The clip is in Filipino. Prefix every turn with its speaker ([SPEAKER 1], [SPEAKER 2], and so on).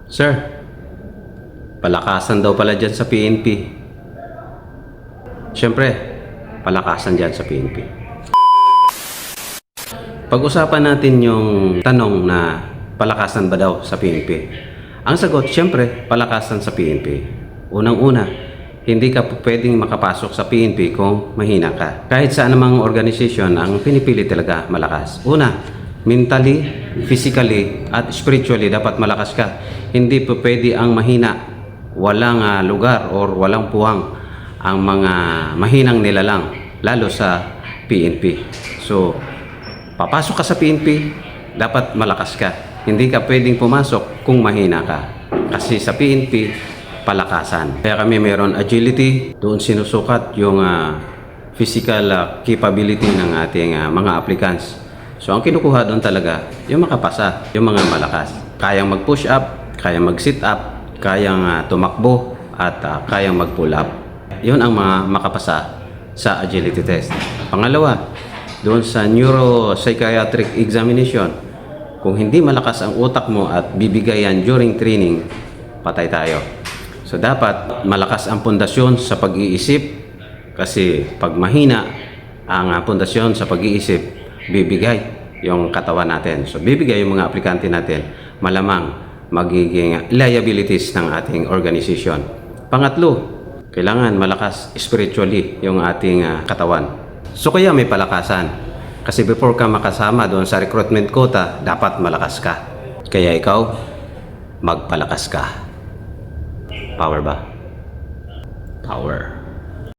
[SPEAKER 1] Sir, palakasan daw pala dyan sa PNP. Siyempre, palakasan dyan sa PNP. Pag-usapan natin yung tanong na palakasan ba daw sa PNP. Ang sagot, siyempre, palakasan sa PNP. Unang-una, hindi ka pwedeng makapasok sa PNP kung mahina ka. Kahit sa anumang organisasyon, ang pinipili talaga malakas. Una, mentally, physically, at spiritually dapat malakas ka. Hindi po pwede ang mahina. Walang lugar or walang puwang ang mga mahinang nilalang, lalo sa PNP. So, papasok ka sa PNP, dapat malakas ka. Hindi ka pwedeng pumasok kung mahina ka. Kasi sa PNP, palakasan. Kaya kami mayroon agility, doon sinusukat yung physical capability ng ating mga applicants. So ang kinukuha doon talaga, yung makapasa, yung mga malakas. Kayang mag-push up, kayang mag-sit up, kayang tumakbo, at kayang mag-pull up. Yun ang mga makapasa sa agility test. Pangalawa, doon sa neuropsychiatric examination, kung hindi malakas ang utak mo at bibigayan during training, patay tayo. So dapat malakas ang pundasyon sa pag-iisip, kasi pag mahina ang pundasyon sa pag-iisip, bibigay yung katawan natin. So bibigay yung mga aplikante natin, malamang magiging liabilities ng ating organization. Pangatlo, kailangan malakas spiritually yung ating katawan. So kaya may palakasan. Kasi before ka makasama doon sa recruitment quota, dapat malakas ka. Kaya ikaw, magpalakas ka. Power ba? Power.